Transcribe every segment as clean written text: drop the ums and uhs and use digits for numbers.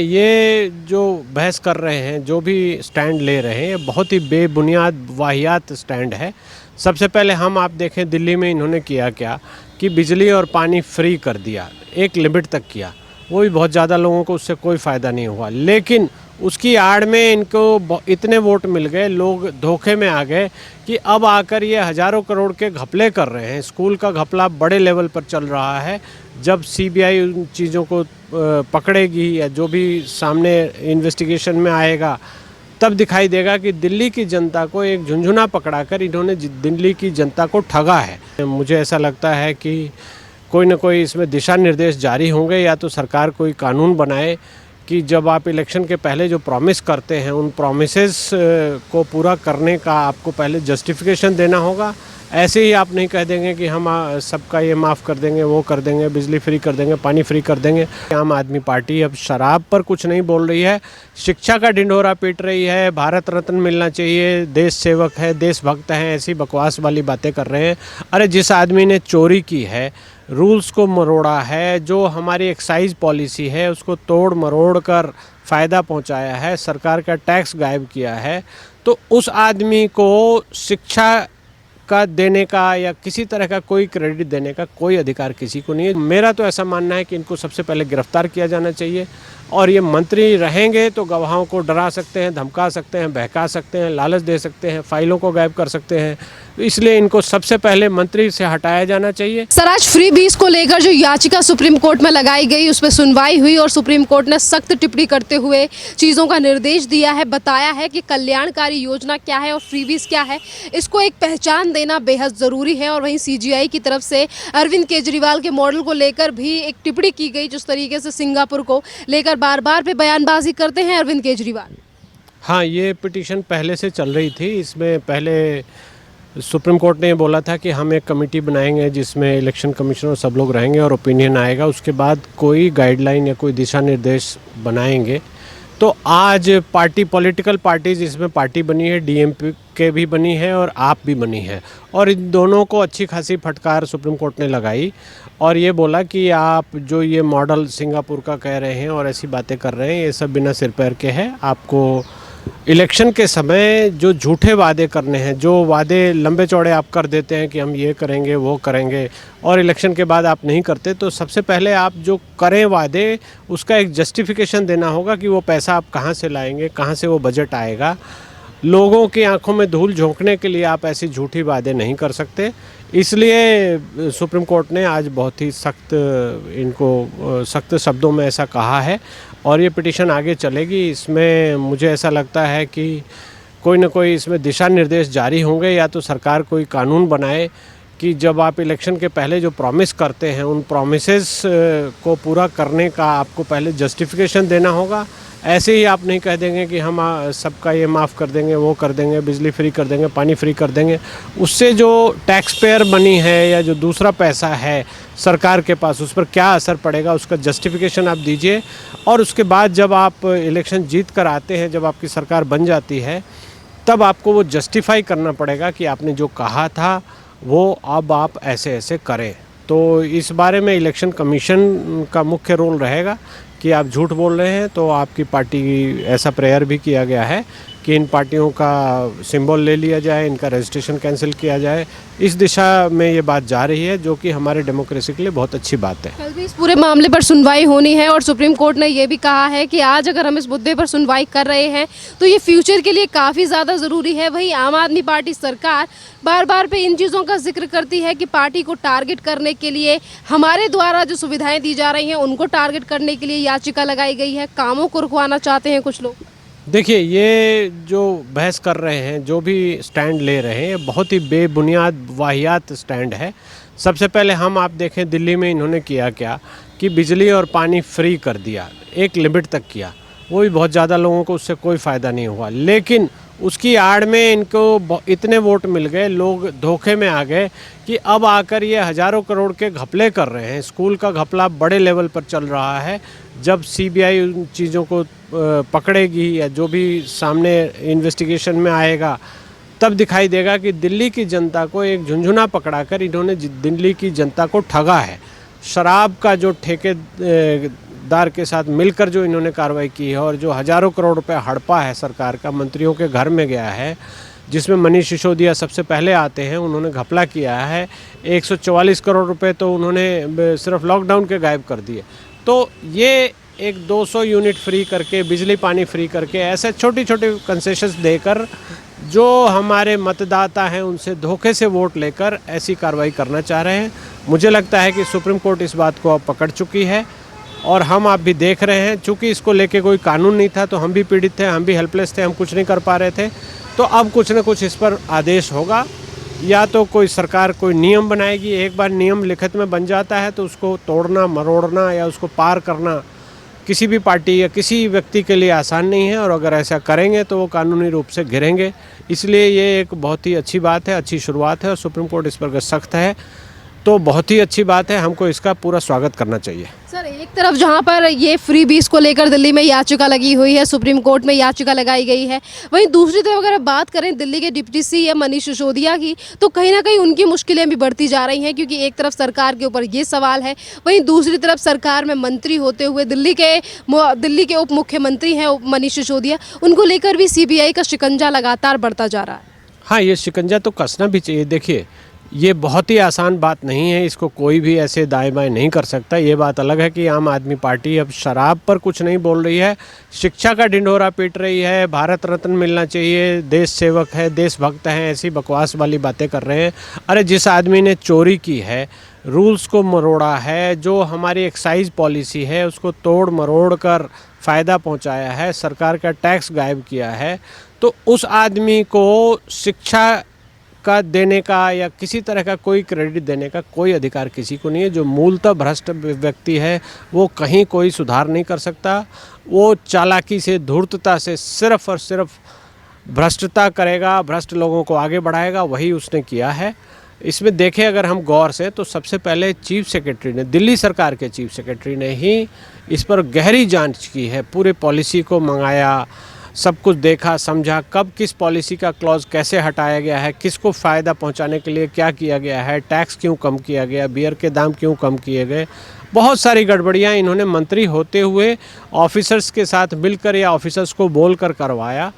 ये जो बहस कर रहे हैं, जो भी स्टैंड ले रहे हैं, ये बहुत ही बेबुनियाद वाहियात स्टैंड है। सबसे पहले आप देखें दिल्ली में इन्होंने किया क्या कि बिजली और पानी फ्री कर दिया, एक लिमिट तक किया। वो भी बहुत ज़्यादा लोगों को उससे कोई फ़ायदा नहीं हुआ, लेकिन उसकी आड़ में इनको इतने वोट मिल गए, लोग धोखे में आ गए कि अब आकर ये हज़ारों करोड़ के घपले कर रहे हैं। स्कूल का घपला बड़े लेवल पर चल रहा है। जब सीबीआई उन चीज़ों को पकड़ेगी या जो भी सामने इन्वेस्टिगेशन में आएगा, तब दिखाई देगा कि दिल्ली की जनता को एक झुंझुना पकड़ाकर इन्होंने दिल्ली की जनता को ठगा है। मुझे ऐसा लगता है कि कोई ना कोई इसमें दिशा निर्देश जारी होंगे, या तो सरकार कोई कानून बनाए कि जब आप इलेक्शन के पहले जो प्रॉमिस करते हैं, उन प्रॉमिसेस को पूरा करने का आपको पहले जस्टिफिकेशन देना होगा। ऐसे ही आप नहीं कह देंगे कि हम सबका ये माफ़ कर देंगे, वो कर देंगे, बिजली फ्री कर देंगे, पानी फ्री कर देंगे। आम आदमी पार्टी अब शराब पर कुछ नहीं बोल रही है, शिक्षा का ढिंढोरा पीट रही है, भारत रत्न मिलना चाहिए, देश सेवक है, देशभक्त हैं, ऐसी बकवास वाली बातें कर रहे हैं। अरे जिस आदमी ने चोरी की है, रूल्स को मरोड़ा है, जो हमारी एक्साइज पॉलिसी है उसको तोड़ मरोड़ कर फ़ायदा पहुंचाया है, सरकार का टैक्स गायब किया है, तो उस आदमी को शिक्षा का देने का या किसी तरह का कोई क्रेडिट देने का कोई अधिकार किसी को नहीं है। मेरा तो ऐसा मानना है कि इनको सबसे पहले गिरफ्तार किया जाना चाहिए। और ये मंत्री रहेंगे तो गवाहों को डरा सकते हैं, धमका सकते हैं, बहका सकते हैं, लालच दे सकते हैं, फाइलों को गायब कर सकते हैं, इसलिए इनको सबसे पहले मंत्री से हटाया जाना चाहिए। सर, आज फ्री बीस को लेकर जो याचिका सुप्रीम कोर्ट में लगाई गई, उस पर सुनवाई हुई और सुप्रीम कोर्ट ने सख्त टिप्पणी करते हुए चीज़ों का निर्देश दिया है, बताया है कि कल्याणकारी योजना क्या है और फ्री बीस क्या है, इसको एक पहचान देना बेहद ज़रूरी है। और वहीं सीजीआई की तरफ से अरविंद केजरीवाल के मॉडल को लेकर भी एक टिप्पणी की गई, जिस तरीके से सिंगापुर को लेकर बार बार पे बयानबाजी करते हैं अरविंद केजरीवाल। हाँ, ये पिटीशन पहले से चल रही थी। इसमें पहले सुप्रीम कोर्ट ने बोला था कि हम एक कमेटी बनाएंगे जिसमें इलेक्शन कमिश्नर सब लोग रहेंगे और ओपिनियन आएगा, उसके बाद कोई गाइडलाइन या कोई दिशा निर्देश बनाएंगे। तो आज पॉलिटिकल पार्टीज इसमें पार्टी बनी है, डीएमके भी बनी है और आप भी बनी है, और इन दोनों को अच्छी खासी फटकार सुप्रीम कोर्ट ने लगाई और ये बोला कि आप जो ये मॉडल सिंगापुर का कह रहे हैं और ऐसी बातें कर रहे हैं, ये सब बिना सिर पैर के हैं। आपको इलेक्शन के समय जो झूठे वादे करने हैं, जो वादे लंबे चौड़े आप कर देते हैं कि हम ये करेंगे वो करेंगे और इलेक्शन के बाद आप नहीं करते, तो सबसे पहले आप जो करें वादे उसका एक जस्टिफिकेशन देना होगा कि वो पैसा आप कहाँ से लाएंगे, कहाँ से वो बजट आएगा। लोगों की आंखों में धूल झोंकने के लिए आप ऐसी झूठी वादे नहीं कर सकते। इसलिए सुप्रीम कोर्ट ने आज बहुत ही सख्त शब्दों में ऐसा कहा है और ये पिटीशन आगे चलेगी। इसमें मुझे ऐसा लगता है कि कोई ना कोई इसमें दिशा निर्देश जारी होंगे, या तो सरकार कोई कानून बनाए कि जब आप इलेक्शन के पहले जो प्रॉमिस करते हैं, उन प्रॉमिसेस को पूरा करने का आपको पहले जस्टिफिकेशन देना होगा। ऐसे ही आप नहीं कह देंगे कि हम सबका ये माफ़ कर देंगे, वो कर देंगे, बिजली फ्री कर देंगे, पानी फ्री कर देंगे। उससे जो टैक्स पेयर मनी है या जो दूसरा पैसा है सरकार के पास, उस पर क्या असर पड़ेगा, उसका जस्टिफिकेशन आप दीजिए। और उसके बाद जब आप इलेक्शन जीत कर आते हैं, जब आपकी सरकार बन जाती है, तब आपको वो जस्टिफाई करना पड़ेगा कि आपने जो कहा था वो अब आप ऐसे ऐसे करें। तो इस बारे में इलेक्शन कमीशन का मुख्य रोल रहेगा कि आप झूठ बोल रहे हैं तो आपकी पार्टी, ऐसा प्रेयर भी किया गया है कि इन पार्टियों का सिंबल ले लिया जाए, इनका रजिस्ट्रेशन कैंसिल किया जाए। इस दिशा में ये बात जा रही है, जो कि हमारे डेमोक्रेसी के लिए बहुत अच्छी बात है। कल भी इस पूरे मामले पर सुनवाई होनी है और सुप्रीम कोर्ट ने ये भी कहा है कि आज अगर हम इस मुद्दे पर सुनवाई कर रहे हैं तो ये फ्यूचर के लिए काफ़ी ज़्यादा ज़रूरी है। वहीं आम आदमी पार्टी सरकार बार बार पे इन चीज़ों का जिक्र करती है कि पार्टी को टारगेट करने के लिए हमारे द्वारा जो सुविधाएं दी जा रही हैं उनको टारगेट करने के लिए याचिका लगाई गई है, कामों को रुकवाना चाहते हैं कुछ लोग। देखिए, ये जो बहस कर रहे हैं, जो भी स्टैंड ले रहे हैं, ये बहुत ही बेबुनियाद वाहियात स्टैंड है। सबसे पहले आप देखें दिल्ली में इन्होंने किया क्या कि बिजली और पानी फ्री कर दिया, एक लिमिट तक किया। वो भी बहुत ज़्यादा लोगों को उससे कोई फ़ायदा नहीं हुआ, लेकिन उसकी आड़ में इनको इतने वोट मिल गए, लोग धोखे में आ गए कि अब आकर ये हज़ारों करोड़ के घपले कर रहे हैं। स्कूल का घपला बड़े लेवल पर चल रहा है। जब सीबीआई उन चीज़ों को पकड़ेगी या जो भी सामने इन्वेस्टिगेशन में आएगा, तब दिखाई देगा कि दिल्ली की जनता को एक झुंझुना पकड़ाकर इन्होंने दिल्ली की जनता को ठगा है। शराब का जो ठेके गद्दार के साथ मिलकर जो इन्होंने कार्रवाई की है और जो हज़ारों करोड़ रुपए हड़पा है सरकार का, मंत्रियों के घर में गया है, जिसमें मनीष सिसोदिया सबसे पहले आते हैं, उन्होंने घपला किया है। 144 करोड़ रुपए तो उन्होंने सिर्फ लॉकडाउन के गायब कर दिए। तो ये एक 200 यूनिट फ्री करके, बिजली पानी फ्री करके, ऐसे छोटी छोटी कंसेशंस देकर जो हमारे मतदाता हैं उनसे धोखे से वोट लेकर ऐसी कार्रवाई करना चाह रहे हैं। मुझे लगता है कि सुप्रीम कोर्ट इस बात को अब पकड़ चुकी है और हम आप भी देख रहे हैं। चूँकि इसको लेके कोई कानून नहीं था तो हम भी पीड़ित थे, हम भी हेल्पलेस थे, हम कुछ नहीं कर पा रहे थे। तो अब कुछ न कुछ इस पर आदेश होगा, या तो कोई सरकार कोई नियम बनाएगी। एक बार नियम लिखित में बन जाता है तो उसको तोड़ना, मरोड़ना या उसको पार करना किसी भी पार्टी या किसी व्यक्ति के लिए आसान नहीं है, और अगर ऐसा करेंगे तो वो कानूनी रूप से घिरेंगे। इसलिए ये एक बहुत ही अच्छी बात है, अच्छी शुरुआत है और सुप्रीम कोर्ट इस पर सख्त है, तो बहुत ही अच्छी बात है। हमको इसका पूरा स्वागत करना चाहिए। सर, एक तरफ जहां पर ये फ्री बीस को लेकर दिल्ली में याचिका लगी हुई है, सुप्रीम कोर्ट में याचिका लगाई गई है, वहीं दूसरी तरफ अगर बात करें दिल्ली के डिप्टी सीएम मनीष सिसोदिया की, तो कहीं ना कहीं उनकी मुश्किलें भी बढ़ती जा रही हैं, क्योंकि एक तरफ सरकार के ऊपर ये सवाल है, वहीं दूसरी तरफ सरकार में मंत्री होते हुए दिल्ली के उप मुख्यमंत्री हैं मनीष सिसोदिया, उनको लेकर भी सीबीआई का शिकंजा लगातार बढ़ता जा रहा है। हाँ, ये शिकंजा तो कसना भी चाहिए। देखिए, ये बहुत ही आसान बात नहीं है, इसको कोई भी ऐसे दाएं बाएं नहीं कर सकता। ये बात अलग है कि आम आदमी पार्टी अब शराब पर कुछ नहीं बोल रही है, शिक्षा का ढिंढोरा पीट रही है, भारत रत्न मिलना चाहिए, देश सेवक है, देशभक्त हैं, ऐसी बकवास वाली बातें कर रहे हैं। अरे जिस आदमी ने चोरी की है, रूल्स को मरोड़ा है, जो हमारी एक्साइज पॉलिसी है उसको तोड़ मरोड़ कर फ़ायदा पहुंचाया है, सरकार का टैक्स गायब किया है, तो उस आदमी को शिक्षा का देने का या किसी तरह का कोई क्रेडिट देने का कोई अधिकार किसी को नहीं है। जो मूलतः भ्रष्ट व्यक्ति है वो कहीं कोई सुधार नहीं कर सकता। वो चालाकी से, धूर्तता से सिर्फ और सिर्फ भ्रष्टता करेगा, भ्रष्ट लोगों को आगे बढ़ाएगा, वही उसने किया है। इसमें देखें अगर हम गौर से, तो सबसे पहले चीफ सेक्रेटरी ने, दिल्ली सरकार के चीफ सेक्रेटरी ने ही इस पर गहरी जांच की है, पूरे पॉलिसी को मंगाया, सब कुछ देखा समझा, कब किस पॉलिसी का क्लॉज कैसे हटाया गया है, किसको फ़ायदा पहुंचाने के लिए क्या किया गया है, टैक्स क्यों कम किया गया, बियर के दाम क्यों कम किए गए। बहुत सारी गड़बड़ियां इन्होंने मंत्री होते हुए ऑफिसर्स के साथ मिलकर या ऑफिसर्स को बोलकर करवाया,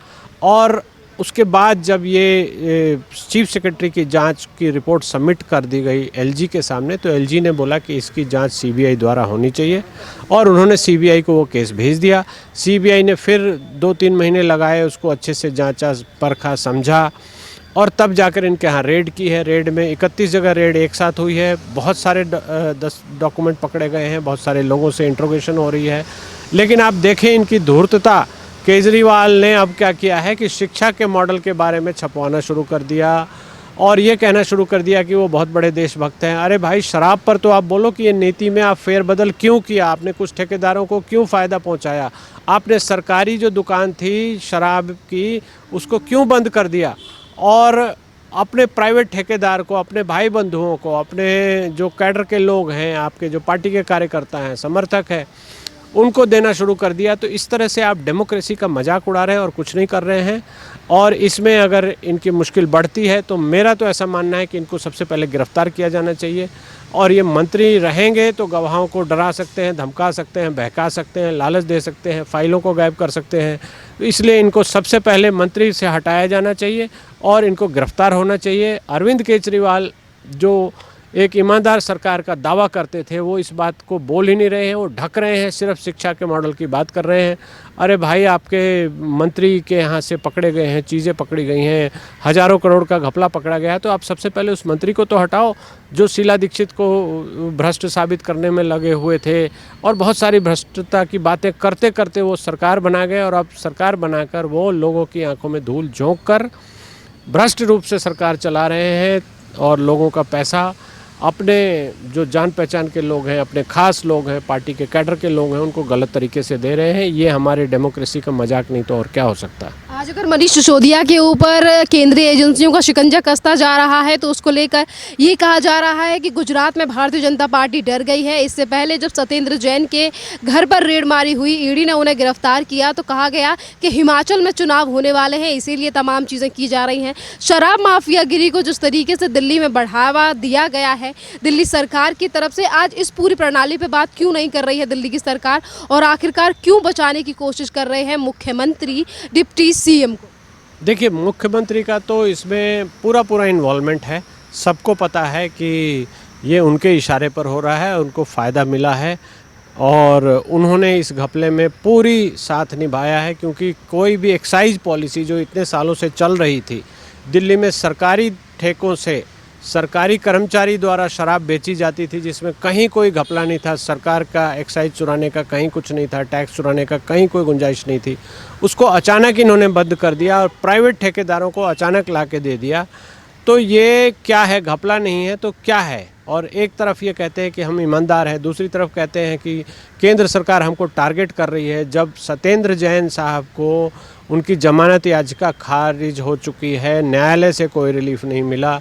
और उसके बाद जब ये चीफ सेक्रेटरी की जांच की रिपोर्ट सबमिट कर दी गई एलजी के सामने, तो एलजी ने बोला कि इसकी जांच सीबीआई द्वारा होनी चाहिए, और उन्होंने सीबीआई को वो केस भेज दिया। सीबीआई ने फिर 2-3 महीने लगाए, उसको अच्छे से जांचा, परखा, समझा, और तब जाकर इनके यहाँ रेड की है। रेड में 31 जगह रेड एक साथ हुई है, बहुत सारे 10 डॉक्यूमेंट पकड़े गए हैं, बहुत सारे लोगों से इंट्रोगेशन हो रही है। लेकिन आप देखें इनकी धूर्तता, केजरीवाल ने अब क्या किया है कि शिक्षा के मॉडल के बारे में छपवाना शुरू कर दिया और ये कहना शुरू कर दिया कि वो बहुत बड़े देशभक्त हैं। अरे भाई, शराब पर तो आप बोलो कि ये नीति में आप फेरबदल क्यों किया, आपने कुछ ठेकेदारों को क्यों फ़ायदा पहुंचाया, आपने सरकारी जो दुकान थी शराब की उसको क्यों बंद कर दिया, और अपने प्राइवेट ठेकेदार को, अपने भाई बंधुओं को, अपने जो कैडर के लोग हैं, आपके जो पार्टी के कार्यकर्ता हैं, समर्थक हैं, उनको देना शुरू कर दिया। तो इस तरह से आप डेमोक्रेसी का मजाक उड़ा रहे हैं और कुछ नहीं कर रहे हैं। और इसमें अगर इनकी मुश्किल बढ़ती है तो मेरा तो ऐसा मानना है कि इनको सबसे पहले गिरफ्तार किया जाना चाहिए। और ये मंत्री रहेंगे तो गवाहों को डरा सकते हैं, धमका सकते हैं, बहका सकते हैं, लालच दे सकते हैं, फाइलों को गायब कर सकते हैं। तो इसलिए इनको सबसे पहले मंत्री से हटाया जाना चाहिए और इनको गिरफ्तार होना चाहिए। अरविंद केजरीवाल जो एक ईमानदार सरकार का दावा करते थे, वो इस बात को बोल ही नहीं रहे हैं, वो ढक रहे हैं, सिर्फ शिक्षा के मॉडल की बात कर रहे हैं। अरे भाई, आपके मंत्री के यहाँ से पकड़े गए हैं, चीज़ें पकड़ी गई हैं, हज़ारों करोड़ का घपला पकड़ा गया है, तो आप सबसे पहले उस मंत्री को तो हटाओ जो शीला दीक्षित को भ्रष्ट साबित करने में लगे हुए थे और बहुत सारी भ्रष्टता की बातें करते करते वो सरकार बना गए। और अब सरकार बनाकर वो लोगों की आंखों में धूल झोंक कर भ्रष्ट रूप से सरकार चला रहे हैं और लोगों का पैसा अपने जो जान पहचान के लोग हैं, अपने खास लोग हैं, पार्टी के कैडर के लोग हैं, उनको गलत तरीके से दे रहे हैं। ये हमारे डेमोक्रेसी का मजाक नहीं तो और क्या हो सकता है। आज अगर मनीष सिसोदिया के ऊपर केंद्रीय एजेंसियों का शिकंजा कसता जा रहा है तो उसको लेकर ये कहा जा रहा है कि गुजरात में भारतीय जनता पार्टी डर गई है। इससे पहले जब सत्येंद्र जैन के घर पर रेड मारी हुई, ईडी ने उन्हें गिरफ्तार किया तो कहा गया कि हिमाचल में चुनाव होने वाले हैं, इसीलिए तमाम चीज़ें की जा रही हैं। शराब माफियागिरी को जिस तरीके से दिल्ली में बढ़ावा दिया गया है दिल्ली सरकार की तरफ से, आज इस पूरी प्रणाली पर बात क्यों नहीं कर रही है दिल्ली की सरकार, और आखिरकार क्यों बचाने की कोशिश कर रहे हैं मुख्यमंत्री डिप्टी सीएम को? देखिए, मुख्यमंत्री का तो इसमें पूरा इन्वॉल्वमेंट है। सबको पता है कि ये उनके इशारे पर हो रहा है, उनको फ़ायदा मिला है और उन्होंने इस घपले में पूरी साथ निभाया है। क्योंकि कोई भी एक्साइज पॉलिसी जो इतने सालों से चल रही थी, दिल्ली में सरकारी ठेकों से सरकारी कर्मचारी द्वारा शराब बेची जाती थी, जिसमें कहीं कोई घपला नहीं था। सरकार का एक्साइज चुराने का कहीं कुछ नहीं था, टैक्स चुराने का कहीं कोई गुंजाइश नहीं थी। उसको अचानक इन्होंने बंद कर दिया और प्राइवेट ठेकेदारों को अचानक ला के दे दिया। तो ये क्या है? घपला नहीं है तो क्या है? और एक तरफ ये कहते हैं कि हम ईमानदार हैं, दूसरी तरफ कहते हैं कि केंद्र सरकार हमको टारगेट कर रही है। जब सत्येंद्र जैन साहब को उनकी जमानत याचिका खारिज हो चुकी है, न्यायालय से कोई रिलीफ नहीं मिला,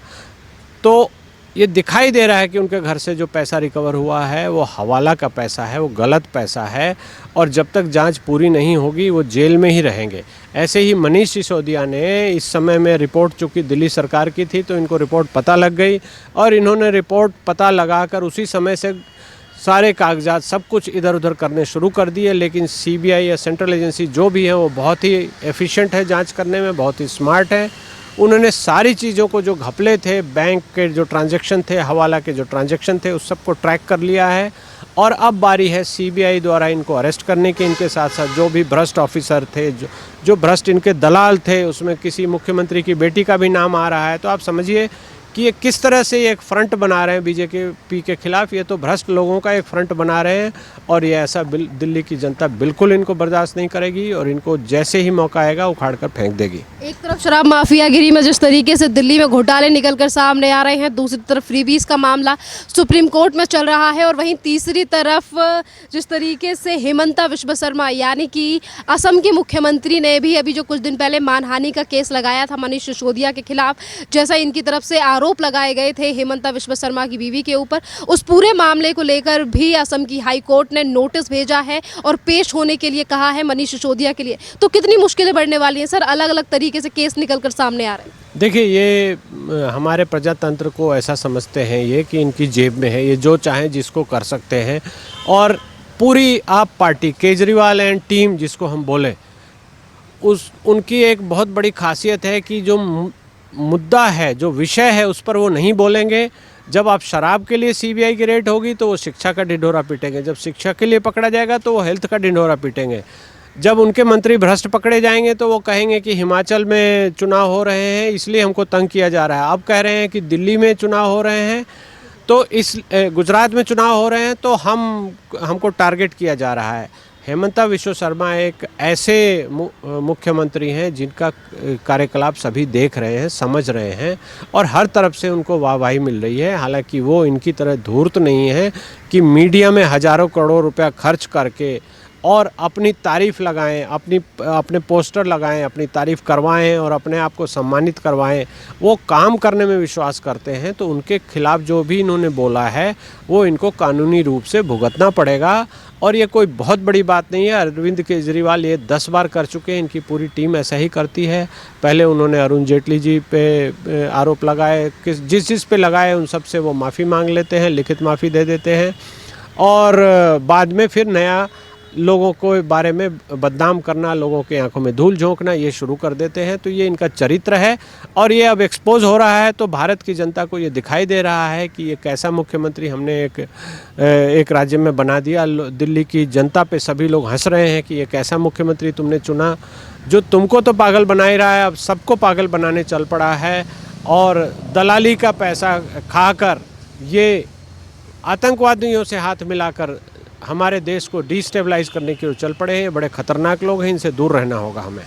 तो ये दिखाई दे रहा है कि उनके घर से जो पैसा रिकवर हुआ है वो हवाला का पैसा है, वो गलत पैसा है और जब तक जांच पूरी नहीं होगी वो जेल में ही रहेंगे। ऐसे ही मनीष सिसोदिया ने इस समय में रिपोर्ट, चूँकि दिल्ली सरकार की थी तो इनको रिपोर्ट पता लग गई और इन्होंने रिपोर्ट पता लगाकर उसी समय से सारे कागजात सब कुछ इधर उधर करने शुरू कर दिए। लेकिन सीबीआई या सेंट्रल एजेंसी जो भी है वो बहुत ही एफिशिएंट है जांच करने में, बहुत ही स्मार्ट है। उन्होंने सारी चीज़ों को, जो घपले थे, बैंक के जो ट्रांजैक्शन थे, हवाला के जो ट्रांजैक्शन थे, उस सबको ट्रैक कर लिया है। और अब बारी है सीबीआई द्वारा इनको अरेस्ट करने की। इनके साथ साथ जो भी भ्रष्ट ऑफिसर थे, जो भ्रष्ट इनके दलाल थे, उसमें किसी मुख्यमंत्री की बेटी का भी नाम आ रहा है। तो आप समझिए कि ये किस तरह से एक फ्रंट बना रहे हैं बीजेपी के खिलाफ। ये तो भ्रष्ट लोगों का एक फ्रंट बना रहे हैं और ये ऐसा दिल्ली की जनता बिल्कुल इनको बर्दाश्त नहीं करेगी और इनको जैसे ही मौका आएगा उखाड़ कर फेंक देगी। एक तरफ शराब माफियागिरी में जिस तरीके से दिल्ली में घोटाले निकलकर सामने आ रहे हैं, दूसरी तरफ फ्रीबीज का मामला सुप्रीम कोर्ट में चल रहा है और वहीं तीसरी तरफ जिस तरीके से हेमंता विश्व शर्मा यानी कि असम की मुख्यमंत्री ने भी अभी जो कुछ दिन पहले मानहानि का केस लगाया था मनीष सिसोदिया के खिलाफ, जैसा इनकी तरफ से आरोप लगाए गए थे हेमंता विश्व शर्मा की बीवी के ऊपर, उस पूरे मामले को लेकर भी असम की हाई कोर्ट ने नोटिस भेजा है और पेश होने के लिए कहा है मनीष सिसोदिया के लिए। तो कितनी मुश्किलें बढ़ने वाली हैं सर? अलग अलग तरीके से केस निकलकर सामने आ रहे हैं। देखिए, ये हमारे प्रजातंत्र को ऐसा समझते हैं ये कि इनकी जेब में है, ये जो चाहें जिसको कर सकते हैं। और पूरी आप पार्टी, केजरीवाल एंड टीम जिसको हम बोले, उनकी एक बहुत बड़ी खासियत है कि जो मुद्दा है, जो विषय है, उस पर वो नहीं बोलेंगे। जब आप शराब के लिए सीबीआई की रेड होगी तो वो शिक्षा का ढिंढोरा पीटेंगे, जब शिक्षा के लिए पकड़ा जाएगा तो वो हेल्थ का ढिंढोरा पीटेंगे, जब उनके मंत्री भ्रष्ट पकड़े जाएंगे तो वो कहेंगे कि हिमाचल में चुनाव हो रहे हैं इसलिए हमको तंग किया जा रहा है। अब कह रहे हैं कि दिल्ली में चुनाव हो रहे हैं तो गुजरात में चुनाव हो रहे हैं तो हमको टारगेट किया जा रहा है। हेमंता विश्व शर्मा एक ऐसे मुख्यमंत्री हैं जिनका कार्यकलाप सभी देख रहे हैं, समझ रहे हैं और हर तरफ से उनको वाहवाही मिल रही है। हालांकि वो इनकी तरह धूर्त नहीं है कि मीडिया में हज़ारों करोड़ रुपया खर्च करके और अपनी तारीफ़ लगाएं, अपने पोस्टर लगाएं, अपनी तारीफ़ करवाएं और अपने आप को सम्मानित करवाएं। वो काम करने में विश्वास करते हैं। तो उनके खिलाफ़ जो भी इन्होंने बोला है वो इनको कानूनी रूप से भुगतना पड़ेगा। और ये कोई बहुत बड़ी बात नहीं है। अरविंद केजरीवाल ये 10 बार कर चुके हैं, इनकी पूरी टीम ऐसा ही करती है। पहले उन्होंने अरुण जेटली जी पे आरोप लगाए, जिस पे लगाए उन सब से वो माफ़ी मांग लेते हैं, लिखित माफ़ी दे देते हैं और बाद में फिर नया लोगों को बारे में बदनाम करना, लोगों के आंखों में धूल झोंकना ये शुरू कर देते हैं। तो ये इनका चरित्र है और ये अब एक्सपोज हो रहा है। तो भारत की जनता को ये दिखाई दे रहा है कि ये कैसा मुख्यमंत्री हमने एक राज्य में बना दिया। दिल्ली की जनता पे सभी लोग हंस रहे हैं कि ये कैसा मुख्यमंत्री तुमने चुना, जो तुमको तो पागल बना ही रहा है, अब सबको पागल बनाने चल पड़ा है। और दलाली का पैसा खाकर ये आतंकवादियों से हाथ मिलाकर हमारे देश को डिस्टेबलाइज करने के लिए चल पड़े हैं। बड़े खतरनाक लोग हैं, इनसे दूर रहना होगा हमें।